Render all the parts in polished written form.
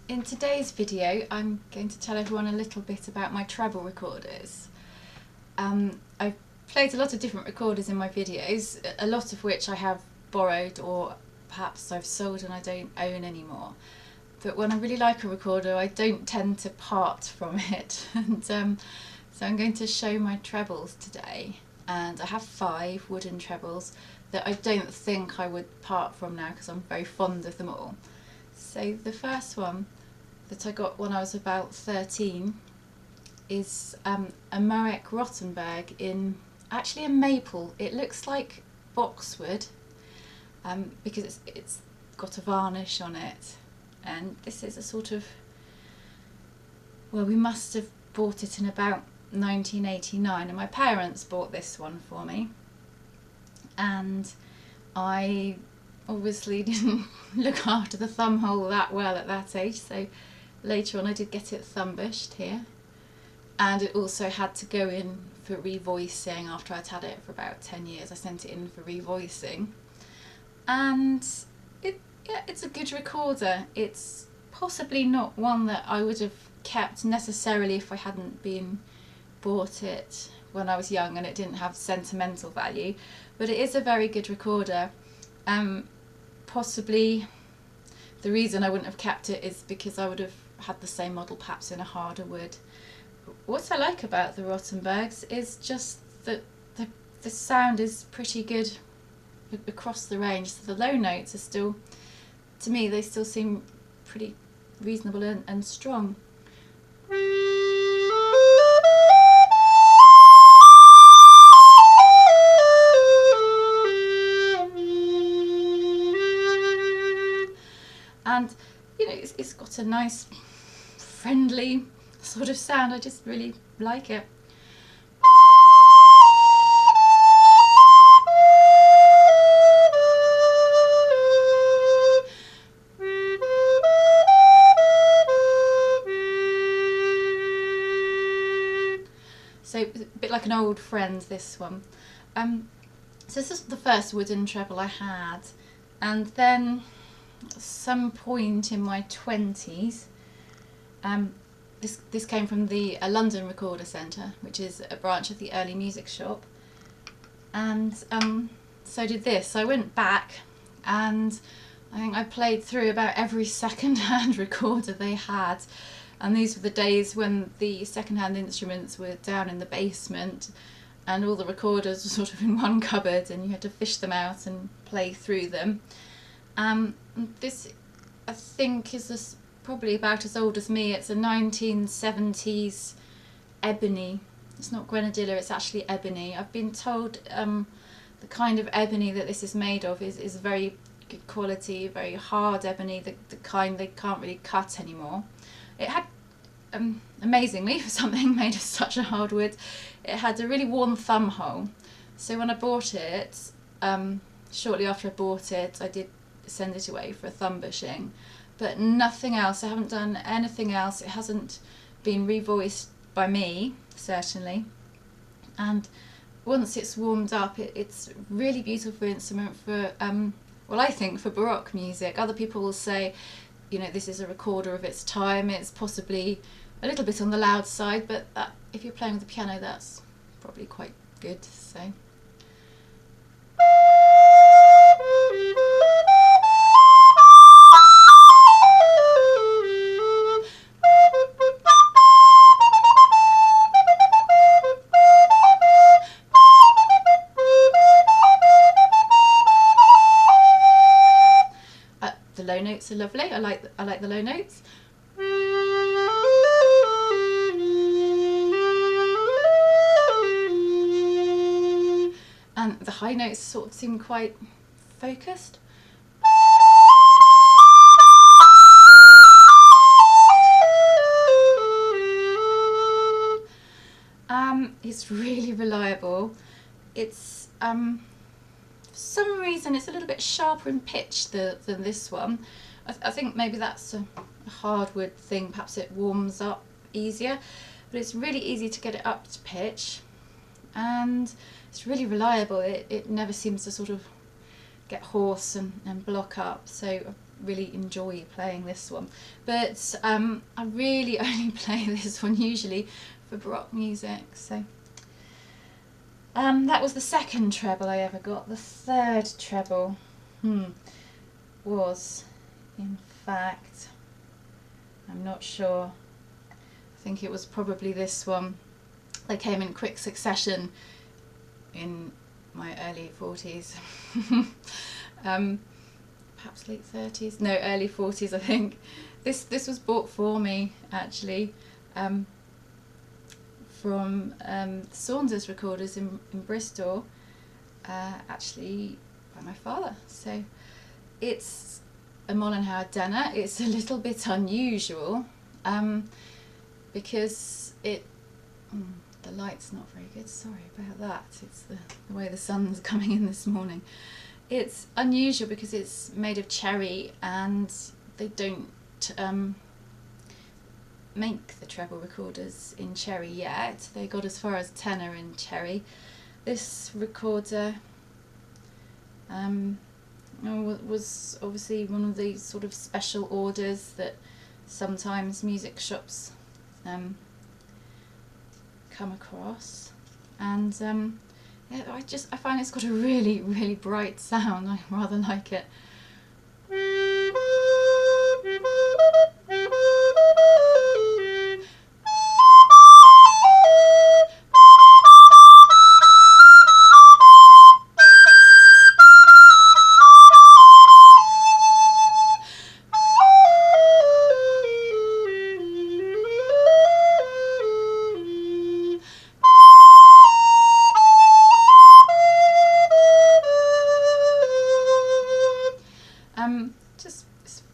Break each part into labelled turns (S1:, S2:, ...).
S1: In today's video I'm going to tell everyone a little bit about my treble recorders. I've played a lot of different recorders in my videos, a lot of which I have borrowed or perhaps I've sold and I don't own anymore. But when I really like a recorder I don't tend to part from it, and so I'm going to show my trebles today. And I have 5 wooden trebles that I don't think I would part from now because I'm very fond of them all. So the first one that I got when I was about 13 is a Moeck Rottenburgh in actually a maple. It looks like boxwood because it's got a varnish on it, and this is a sort of, well, we must have bought it in about 1989 and my parents bought this one for me, and I obviously didn't look after the thumb hole that well at that age, so later on I did get it thumb-bushed here, and it also had to go in for revoicing after I'd had it for about 10 years. I sent it in for revoicing, and it's a good recorder. It's possibly not one that I would have kept necessarily if I hadn't bought it when I was young and it didn't have sentimental value, but it is a very good recorder. Possibly the reason I wouldn't have kept it is because I would have had the same model perhaps in a harder wood. What I like about the Rottenburgs is just that the sound is pretty good across the range. So the low notes are still, to me, they still seem pretty reasonable and strong. And you know, it's got a nice friendly sort of sound. I just really like it. So a bit like an old friend, this one. So this is the first wooden treble I had, and then at some point in my 20s, this came from the London Recorder Centre, which is a branch of the Early Music Shop, and so did this. So I went back and I think I played through about every second-hand recorder they had, and these were the days when the second-hand instruments were down in the basement and all the recorders were sort of in one cupboard and you had to fish them out and play through them. This, I think, is probably about as old as me. It's a 1970s Ebony. It's not grenadilla, it's actually ebony. I've been told the kind of ebony that this is made of is very good quality, very hard ebony, the kind they can't really cut anymore. It had, amazingly, for something made of such a hard wood, it had a really worn thumb hole. So when I bought it, shortly after I bought it, I did send it away for a thumb bushing, but nothing else. I haven't done anything else. It hasn't been revoiced by me, certainly, and once it's warmed up, it's really beautiful instrument for well, I think for Baroque music. Other people will say, you know, this is a recorder of its time. It's possibly a little bit on the loud side, but if you're playing with the piano, that's probably quite good. So the low notes are lovely. I like the low notes. And the high notes sort of seem quite focused. It's really reliable. It's for some reason it's a little bit sharper in pitch than this one. I think maybe that's a hardwood thing, perhaps it warms up easier, but it's really easy to get it up to pitch, and it's really reliable. It never seems to sort of get hoarse and block up, so really enjoy playing this one. But I really only play this one usually for baroque music. So that was the second treble I ever got. The third treble was, in fact, I'm not sure, I think it was probably this one. They came in quick succession in my early 40s. Perhaps late 30s, no, early 40s I think. This was bought for me actually from Saunders Recorders in Bristol, actually by my father. So it's a Mollenhauer Denner. It's a little bit unusual because the light's not very good, sorry about that, it's the way the sun's coming in this morning. It's unusual because it's made of cherry and they don't make the treble recorders in cherry yet. They got as far as tenor in cherry. This recorder was obviously one of these sort of special orders that sometimes music shops come across, and yeah, I find it's got a really, really bright sound. I rather like it.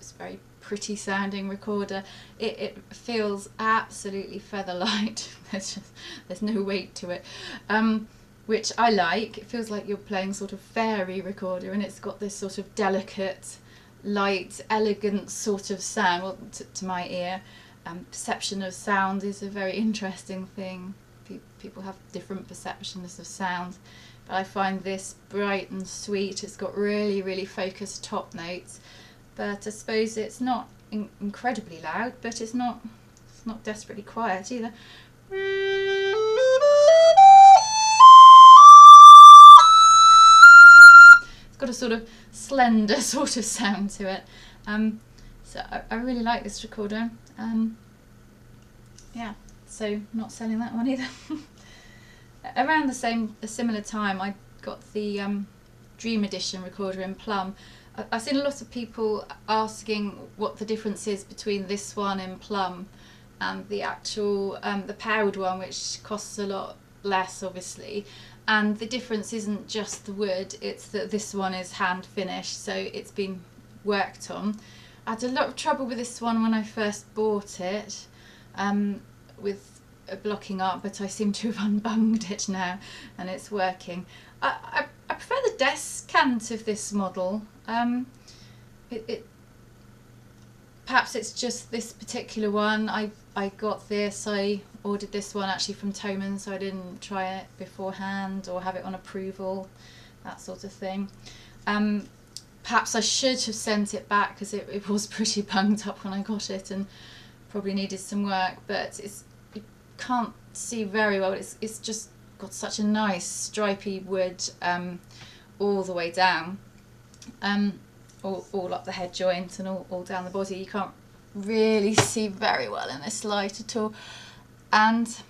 S1: It's very pretty sounding recorder. It feels absolutely feather light. There's no weight to it, which I like. It feels like you're playing sort of fairy recorder, and it's got this sort of delicate, light, elegant sort of sound. Well, to my ear, perception of sound is a very interesting thing. People have different perceptions of sound. But I find this bright and sweet. It's got really, really focused top notes, but I suppose it's not incredibly loud, but it's not desperately quiet either. It's got a sort of slender sort of sound to it. So I really like this recorder. Yeah, so not selling that one either. Around a similar time, I got the Dream Edition recorder in Plum. I've seen a lot of people asking what the difference is between this one in Plum and the actual the powered one, which costs a lot less, obviously. And the difference isn't just the wood; it's that this one is hand finished, so it's been worked on. I had a lot of trouble with this one when I first bought it, with blocking up, but I seem to have unbunged it now and it's working. I prefer the descant of this model. Perhaps it's just this particular one. I got this, I ordered this one actually from Thomann, so I didn't try it beforehand or have it on approval, that sort of thing. Perhaps I should have sent it back because it was pretty bunged up when I got it and probably needed some work, but you can't see very well. It's just got such a nice stripy wood all the way down, all up the head joint and all down the body. You can't really see very well in this light at all, and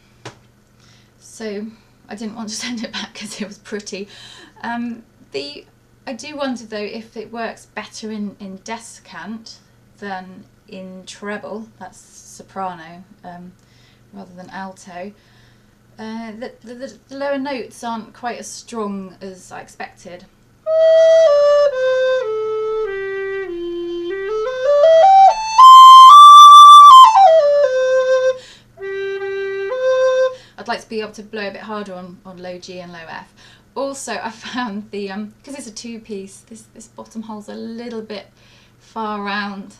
S1: so I didn't want to send it back because it was pretty. I do wonder though if it works better in descant than in treble, that's soprano, rather than alto. The lower notes aren't quite as strong as I expected. I'd like to be able to blow a bit harder on low G and low F. Also, I found the, because it's a two-piece, this bottom hole's a little bit far round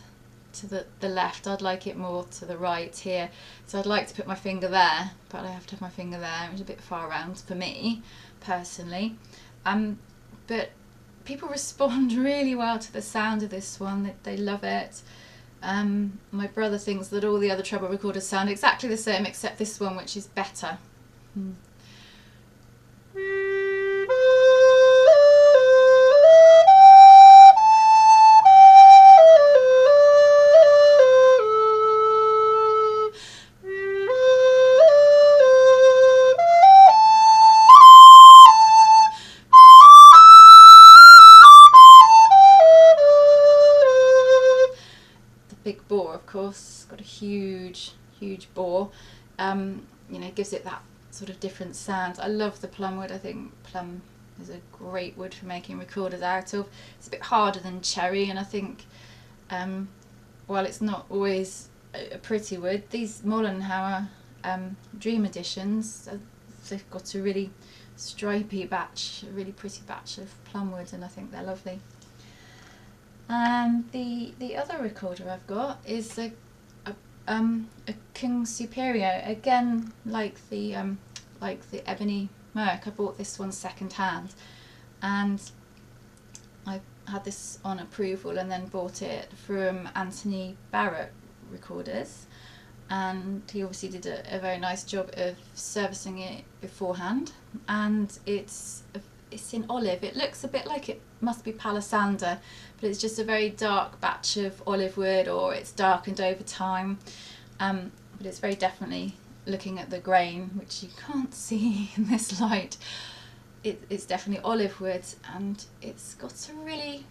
S1: to the left. I'd like it more to the right here. So I'd like to put my finger there, but I have to have my finger there. It's a bit far round for me, personally. But people respond really well to the sound of this one. They love it. My brother thinks that all the other treble recorders sound exactly the same except this one, which is better. Big bore, of course, got a huge bore. You know, gives it that sort of different sound. I love the plum wood. I think plum is a great wood for making recorders out of. It's a bit harder than cherry, and I think while it's not always a pretty wood, these Mollenhauer Dream Editions, they've got a really stripy batch, a really pretty batch of plum wood, and I think they're lovely. And the other recorder I've got is a Kung Superio, again like the Ebony Moeck. I bought this one second hand, and I had this on approval and then bought it from Anthony Barrett Recorders, and he obviously did a very nice job of servicing it beforehand. And it's in olive. It looks a bit like it must be palisander, but it's just a very dark batch of olive wood, or it's darkened over time. But it's very definitely, looking at the grain, which you can't see in this light, it's definitely olive wood, and it's got a really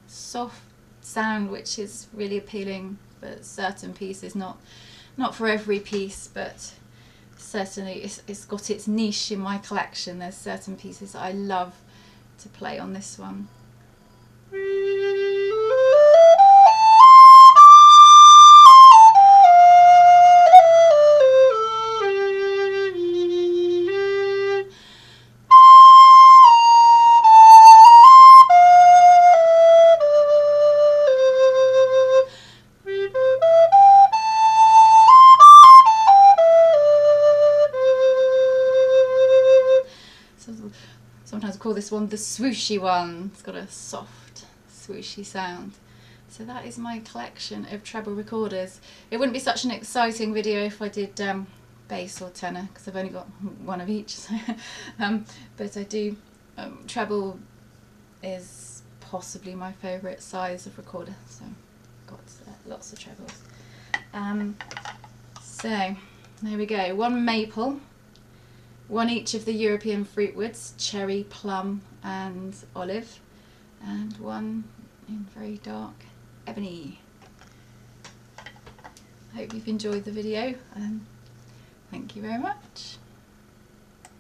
S1: soft sound which is really appealing for certain pieces, not for every piece, but certainly it's got its niche in my collection. There's certain pieces that I love to play on this one. Sometimes I call this one the swooshy one. It's got a soft, swooshy sound. So that is my collection of treble recorders. It wouldn't be such an exciting video if I did bass or tenor, because I've only got one of each. So, but I do, treble is possibly my favourite size of recorder, so I've got lots of trebles. So there we go, one maple, one each of the European fruitwoods, cherry, plum and olive, and one in very dark ebony. I hope you've enjoyed the video, thank you very much.